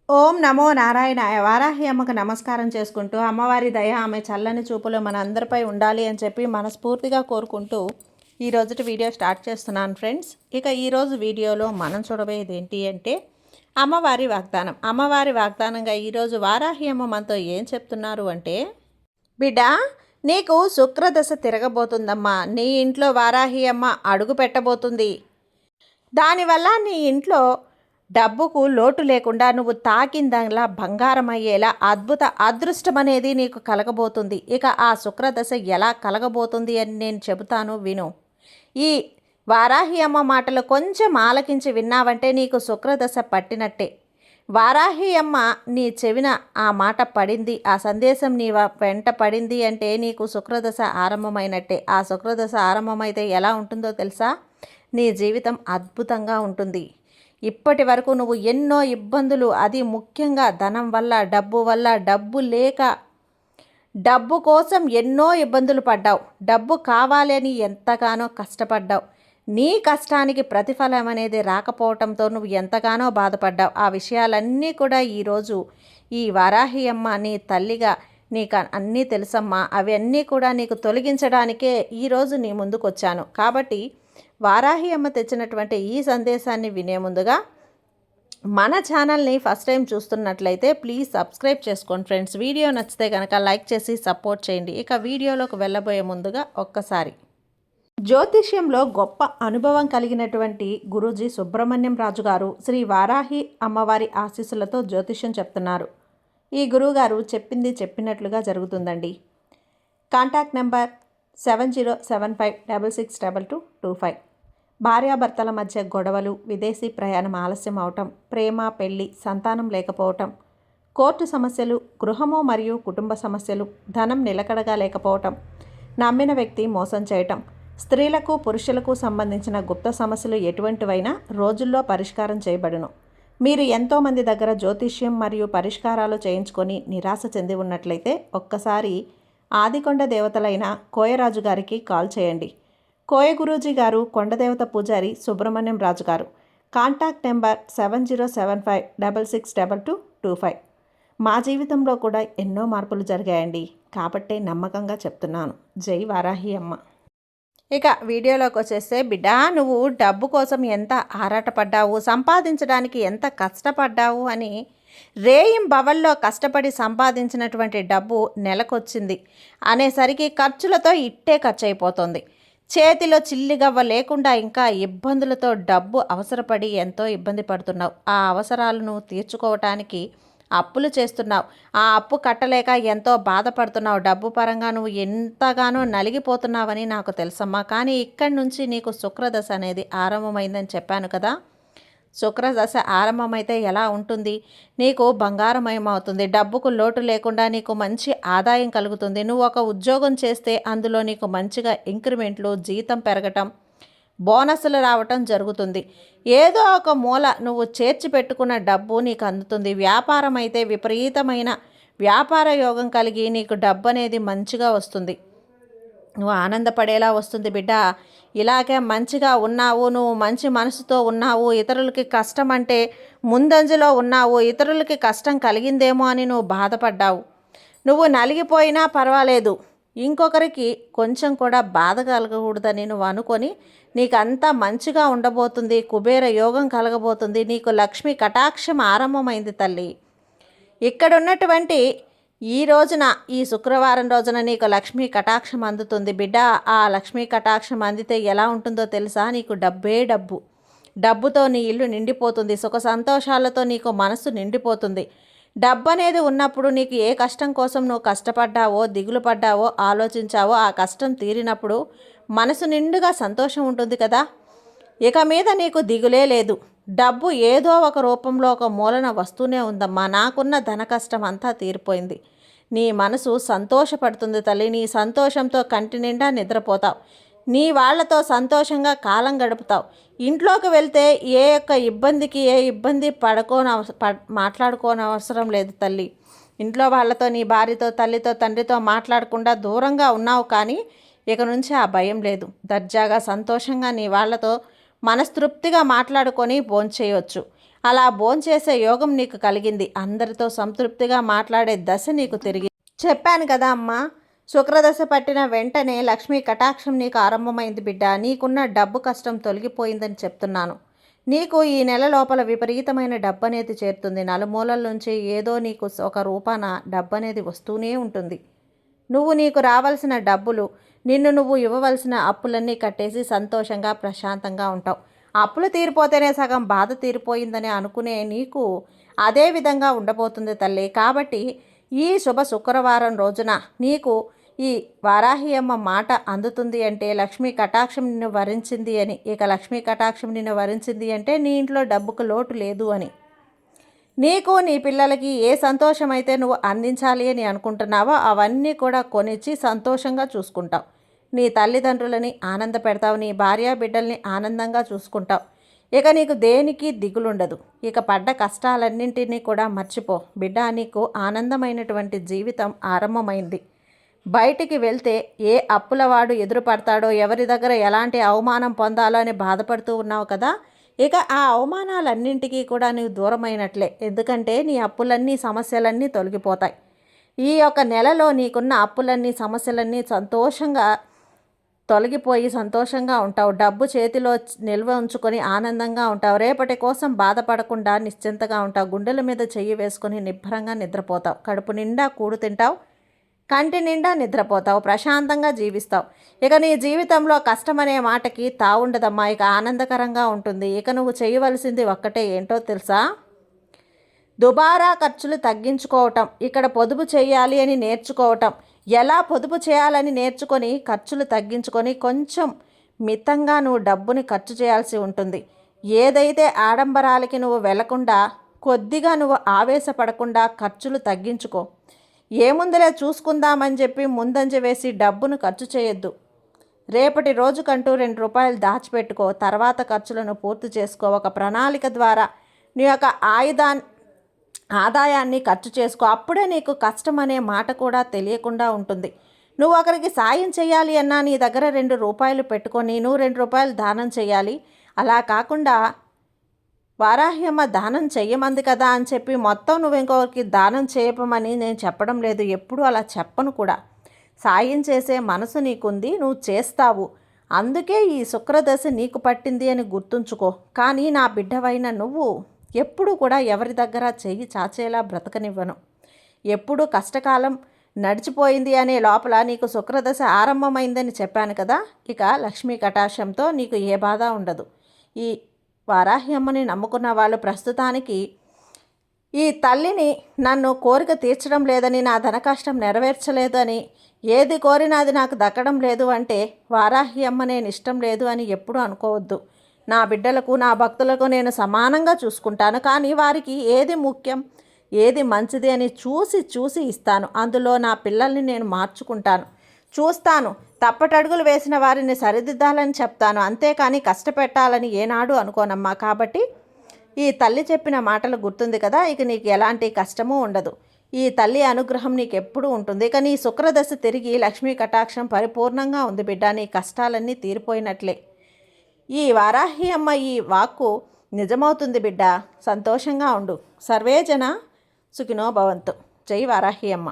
ఓం నమో నారాయణాయ. వారాహి అమ్మకు నమస్కారం చేసుకుంటూ అమ్మవారి దయ ఆమె చల్లని చూపులు మన అందరిపై ఉండాలి అని చెప్పి మనస్ఫూర్తిగా కోరుకుంటూ ఈ రోజుటి వీడియో స్టార్ట్ చేస్తున్నాను ఫ్రెండ్స్. ఇక ఈరోజు వీడియోలో మనం చూడబోయేది ఏంటి అంటే అమ్మవారి వాగ్దానంగా ఈరోజు వారాహి అమ్మ మనతో ఏం చెప్తున్నారు అంటే, బిడ్డ, నీకు శుక్రదశ తిరగబోతుందమ్మా. నీ ఇంట్లో వారాహి అమ్మ అడుగు పెట్టబోతుంది. దానివల్ల నీ ఇంట్లో డబ్బుకు లోటు లేకుండా నువ్వు తాకిందలా బంగారం అయ్యేలా అద్భుత అదృష్టం అనేది నీకు కలగబోతుంది. ఇక ఆ శుక్రదశ ఎలా కలగబోతుంది అని నేను చెబుతాను, విను. ఈ వారాహి అమ్మ మాటలు కొంచెం ఆలకించి విన్నావంటే నీకు శుక్రదశ పట్టినట్టే. వారాహి అమ్మ నీ చెవిన ఆ మాట పడింది, ఆ సందేశం నీ వెంట పడింది అంటే నీకు శుక్రదశ ఆరంభమైనట్టే. ఆ శుక్రదశ ఆరంభమైతే ఎలా ఉంటుందో తెలుసా? నీ జీవితం అద్భుతంగా ఉంటుంది. ఇప్పటి వరకు నువ్వు ఎన్నో ఇబ్బందులు, అది ముఖ్యంగా ధనం వల్ల, డబ్బు వల్ల, డబ్బు లేక, డబ్బు కోసం ఎన్నో ఇబ్బందులు పడ్డావు. డబ్బు కావాలని ఎంతగానో కష్టపడ్డావు. నీ కష్టానికి ప్రతిఫలం అనేది రాకపోవటంతో నువ్వు ఎంతగానో బాధపడ్డావు. ఆ విషయాలన్నీ కూడా ఈరోజు ఈ వారాహి అమ్మ నీ తల్లిగా నీకు అన్నీ తెలుసమ్మా. అవన్నీ కూడా నీకు తొలగించడానికే ఈరోజు నీ ముందుకు వచ్చాను. కాబట్టి వారాహి అమ్మ తెచ్చినటువంటి ఈ సందేశాన్ని వినే ముందుగా మన ఛానల్ని ఫస్ట్ టైం చూస్తున్నట్లయితే ప్లీజ్ సబ్స్క్రైబ్ చేసుకోండి ఫ్రెండ్స్. వీడియో నచ్చితే కనుక లైక్ చేసి సపోర్ట్ చేయండి. ఇక వీడియోలోకి వెళ్ళబోయే ముందుగా ఒక్కసారి జ్యోతిష్యంలో గొప్ప అనుభవం కలిగినటువంటి గురూజీ సుబ్రహ్మణ్యం రాజు గారు శ్రీ వారాహి అమ్మవారి ఆశీస్సులతో జ్యోతిష్యం చెప్తున్నారు. ఈ గురువుగారు చెప్పింది చెప్పినట్లుగా జరుగుతుందండి. Contact number 7075662225. భార్యాభర్తల మధ్య గొడవలు, విదేశీ ప్రయాణం ఆలస్యం అవటం, ప్రేమ, పెళ్లి, సంతానం లేకపోవటం, కోర్టు సమస్యలు, గృహము మరియు కుటుంబ సమస్యలు, ధనం నిలకడగా లేకపోవటం, నమ్మిన వ్యక్తి మోసం చేయటం, స్త్రీలకు పురుషులకు సంబంధించిన గుప్త సమస్యలు ఎటువంటివైనా రోజుల్లో పరిష్కారం చేయబడును. మీరు ఎంతోమంది దగ్గర జ్యోతిష్యం మరియు పరిష్కారాలు చేయించుకొని నిరాశ చెంది ఉన్నట్లయితే ఒక్కసారి ఆదికొండ దేవతలైన కోయరాజు గారికి కాల్ చేయండి. కోయ గురూజీ గారు కొండదేవత పూజారి సుబ్రహ్మణ్యం రాజు గారు. Contact number 7075662225. మా జీవితంలో కూడా ఎన్నో మార్పులు జరిగాయండి, కాబట్టే నమ్మకంగా చెప్తున్నాను. జై వారాహి అమ్మ. ఇక వీడియోలోకి వచ్చేస్తే, బిడ్డ, నువ్వు డబ్బు కోసం ఎంత ఆరాటపడ్డావు, సంపాదించడానికి ఎంత కష్టపడ్డావు అని రేయింబవల్లో కష్టపడి సంపాదించినటువంటి డబ్బు నెలకొచ్చింది అనేసరికి ఖర్చులతో ఇట్టే ఖర్చు అయిపోతుంది. చేతిలో చిల్లిగవ్వ లేకుండా ఇంకా ఇబ్బందులతో డబ్బు అవసరపడి ఎంతో ఇబ్బంది పడుతున్నావు. ఆ అవసరాలను తీర్చుకోవటానికి అప్పులు చేస్తున్నావు. ఆ అప్పు కట్టలేక ఎంతో బాధపడుతున్నావు. డబ్బు పరంగా నువ్వు ఎంతగానో నలిగిపోతున్నావని నాకు తెలుసమ్మా. కానీ ఇక్కడి నుంచి నీకు శుక్రదశ అనేది ఆరంభమైందని చెప్పాను కదా. శుక్రదశ ఆరంభమైతే ఎలా ఉంటుంది? నీకు బంగారమయమవుతుంది. డబ్బుకు లోటు లేకుండా నీకు మంచి ఆదాయం కలుగుతుంది. నువ్వు ఒక ఉద్యోగం చేస్తే అందులో నీకు మంచిగా ఇంక్రిమెంట్లు, జీతం పెరగటం, బోనస్లు రావటం జరుగుతుంది. ఏదో ఒక మూల నువ్వు చేర్చి పెట్టుకున్న డబ్బు నీకు అందుతుంది. వ్యాపారం అయితే విపరీతమైన వ్యాపార యోగం కలిగి నీకు డబ్బు అనేది మంచిగా వస్తుంది. నువ్వు ఆనందపడేలా వస్తుంది. బిడ్డ, ఇలాగే మంచిగా ఉన్నావు, నువ్వు మంచి మనసుతో ఉన్నావు, ఇతరులకి కష్టం అంటే ముందంజలో ఉన్నావు, ఇతరులకి కష్టం కలిగిందేమో అని నువ్వు బాధపడ్డావు. నువ్వు నలిగిపోయినా పర్వాలేదు, ఇంకొకరికి కొంచెం కూడా బాధ కలగకూడదని నువ్వు అనుకొని నీకంతా మంచిగా ఉండబోతుంది. కుబేర యోగం కలగబోతుంది. నీకు లక్ష్మీ కటాక్షం ఆరంభమైంది తల్లి. ఇక్కడున్నటువంటి ఈ రోజున, ఈ శుక్రవారం రోజున నీకు లక్ష్మీ కటాక్షం అందుతుంది. బిడ్డ, ఆ లక్ష్మీ కటాక్షం అందితే ఎలా ఉంటుందో తెలుసా? నీకు డబ్బే డబ్బు. డబ్బుతో నీ ఇల్లు నిండిపోతుంది. సుఖ సంతోషాలతో నీకు మనసు నిండిపోతుంది. డబ్బు అనేది ఉన్నప్పుడు నీకు ఏ కష్టం కోసం నువ్వు కష్టపడ్డావో, దిగులు పడ్డావో, ఆలోచించావో ఆ కష్టం తీరినప్పుడు మనసు నిండుగా సంతోషం ఉంటుంది కదా. ఇక మీద నీకు దిగులే లేదు. డబ్బు ఏదో ఒక రూపంలో ఒక మూలన వస్తూనే ఉందమ్మా. నాకున్న ధన కష్టం అంతా తీరిపోయింది. నీ మనసు సంతోషపడుతుంది తల్లి. నీ సంతోషంతో కంటి నిండా నిద్రపోతావు. నీ వాళ్లతో సంతోషంగా కాలం గడుపుతావు. ఇంట్లోకి వెళ్తే ఏ ఇబ్బంది మాట్లాడుకోనవసరం లేదు తల్లి. ఇంట్లో వాళ్ళతో, నీ భార్యతో, తల్లితో, తండ్రితో మాట్లాడకుండా దూరంగా ఉన్నావు. కానీ ఇక నుంచి ఆ భయం లేదు. దర్జాగా సంతోషంగా నీ వాళ్ళతో మనస్తృప్తిగా మాట్లాడుకొని భోంచేయొచ్చు. అలా భోంచేసే యోగం నీకు కలిగింది. అందరితో సంతృప్తిగా మాట్లాడే దశ నీకు తిరిగి. చెప్పాను కదా అమ్మా, శుక్రదశ పట్టిన వెంటనే లక్ష్మీ కటాక్షం నీకు ఆరంభమైంది బిడ్డ. నీకున్న డబ్బు కష్టం తొలగిపోయిందని చెప్తున్నాను. నీకు ఈ నెల లోపల విపరీతమైన డబ్బు అనేది చేరుతుంది. నలుమూలల నుంచి ఏదో నీకు ఒక రూపాన డబ్బు అనేది వస్తూనే ఉంటుంది. నువ్వు నీకు రావాల్సిన డబ్బులు, నిన్ను నువ్వు ఇవ్వవలసిన అప్పులన్నీ కట్టేసి సంతోషంగా ప్రశాంతంగా ఉంటావు. అప్పులు తీరిపోతేనే సగం బాధ తీరిపోయిందని అనుకునే నీకు అదే విధంగా ఉండబోతుంది తల్లి. కాబట్టి ఈ శుభ శుక్రవారం రోజున నీకు ఈ వారాహి అమ్మ మాట అందుతుంది అంటే లక్ష్మీ కటాక్షం నిన్ను వరించింది అని. ఇక లక్ష్మీ కటాక్షం నిన్ను వరించింది అంటే నీ ఇంట్లో డబ్బుకు లోటు లేదు అని. నీకు నీ పిల్లలకి ఏ సంతోషం అయితే నువ్వు అందించాలి అని అనుకుంటున్నావో అవన్నీ కూడా కొనిచ్చి సంతోషంగా చూసుకుంటావు. నీ తల్లిదండ్రులని ఆనంద పెడతావు, నీ భార్య బిడ్డల్ని ఆనందంగా చూసుకుంటావు. ఇక నీకు దేనికి దిగులుండదు. ఇక పడ్డ కష్టాలన్నింటినీ కూడా మర్చిపో బిడ్డ. నీకు ఆనందమైనటువంటి జీవితం ఆరంభమైంది. బయటికి వెళ్తే ఏ అప్పులవాడు ఎదురుపడతాడో, ఎవరి దగ్గర ఎలాంటి అవమానం పొందాలో అని బాధపడుతూ ఉన్నావు కదా. ఇక ఆ అవమానాలన్నింటికీ కూడా నీవు దూరమైనట్లే. ఎందుకంటే నీ అప్పులన్నీ సమస్యలన్నీ తొలగిపోతాయి. ఈ యొక్క నెలలో నీకున్న అప్పులన్నీ సమస్యలన్నీ సంతోషంగా తొలగిపోయి సంతోషంగా ఉంటావు. డబ్బు చేతిలో నిల్వ ఉంచుకొని ఆనందంగా ఉంటావు. రేపటి కోసం బాధపడకుండా నిశ్చింతగా ఉంటావు. గుండెల మీద చెయ్యి వేసుకొని నిబ్బరంగా నిద్రపోతావు. కడుపు నిండా కూడు తింటావు, కంటి నిండా నిద్రపోతావు, ప్రశాంతంగా జీవిస్తావు. ఇక నీ జీవితంలో కష్టమనే మాటకి తావుండదమ్మా. ఇక ఆనందకరంగా ఉంటుంది. ఇక నువ్వు చేయవలసింది ఒక్కటే ఏంటో తెలుసా? దుబారా ఖర్చులు తగ్గించుకోవటం. ఇక్కడ పొదుపు చేయాలి అని నేర్చుకోవటం. ఎలా పొదుపు చేయాలని నేర్చుకొని ఖర్చులు తగ్గించుకొని కొంచెం మితంగా నువ్వు డబ్బుని ఖర్చు చేయాల్సి ఉంటుంది. ఏదైతే ఆడంబరాలకి నువ్వు వెళ్లకుండా కొద్దిగా నువ్వు ఆవేశపడకుండా ఖర్చులు తగ్గించుకో. ఏముందిలే చూసుకుందామని చెప్పి ముందంజ వేసి డబ్బును ఖర్చు చేయొద్దు. రేపటి రోజుకంటూ 2 రూపాయలు దాచిపెట్టుకో. తర్వాత ఖర్చులను పూర్తి చేసుకో. ఒక ప్రణాళిక ద్వారా నీ యొక్క ఆదాయాన్ని ఖర్చు చేసుకో. అప్పుడే నీకు కష్టం అనే మాట కూడా తెలియకుండా ఉంటుంది. నువ్వు ఒకరికి సాయం చేయాలి అన్నా నీ దగ్గర 2 రూపాయలు పెట్టుకొని నువ్వు 2 రూపాయలు దానం చేయాలి. అలా కాకుండా వారాహి అమ్మ దానం చెయ్యమంది కదా అని చెప్పి మొత్తం నువ్వు ఇంకొకరికి దానం చేయమని నేను చెప్పడం లేదు. ఎప్పుడు అలా చెప్పను కూడా. సాయం చేసే మనసు నీకుంది, నువ్వు చేస్తావు. అందుకే ఈ శుక్రదశ నీకు పట్టింది అని గుర్తుంచుకో. కానీ నా బిడ్డవైన నువ్వు ఎప్పుడు కూడా ఎవరి దగ్గర చెయ్యి చాచేలా బ్రతకనివ్వను. ఎప్పుడు కష్టకాలం నడిచిపోయింది అనే లోపల నీకు శుక్రదశ ఆరంభమైందని చెప్పాను కదా. ఇక లక్ష్మీ కటాక్షంతో నీకు ఏ బాధ ఉండదు. ఈ వారాహి అమ్మని నమ్ముకున్న వాళ్ళు ప్రస్తుతానికి ఈ తల్లిని నన్ను కోరిక తీర్చడం లేదని, నా ధన కష్టం నెరవేర్చలేదని, ఏది కోరినా అది నాకు దక్కడం లేదు అంటే వారాహి అమ్మ నేను ఇష్టం లేదు అని ఎప్పుడూ అనుకోవద్దు. నా బిడ్డలకు నా భక్తులకు నేను సమానంగా చూసుకుంటాను. కానీ వారికి ఏది ముఖ్యం, ఏది మంచిది అని చూసి ఇస్తాను. అందులో నా పిల్లల్ని నేను మార్చుకుంటాను, చూస్తాను. తప్పటడుగులు వేసిన వారిని సరిదిద్దాలని చెప్తాను. అంతేకాని కష్టపెట్టాలని ఏనాడు అనుకోనమ్మా. కాబట్టి ఈ తల్లి చెప్పిన మాటలు గుర్తుంది కదా. ఇక నీకు ఎలాంటి కష్టమూ ఉండదు. ఈ తల్లి అనుగ్రహం నీకు ఎప్పుడూ ఉంటుంది. ఇక నీ శుక్రదశ తిరిగి లక్ష్మీ కటాక్షం పరిపూర్ణంగా ఉంది బిడ్డ. నీ కష్టాలన్నీ తీరిపోయినట్లే. ఈ వారాహి అమ్మ ఈ వాక్కు నిజమవుతుంది బిడ్డ. సంతోషంగా ఉండు. సర్వేజన సుఖినో భవంతు. జై వారాహి అమ్మ.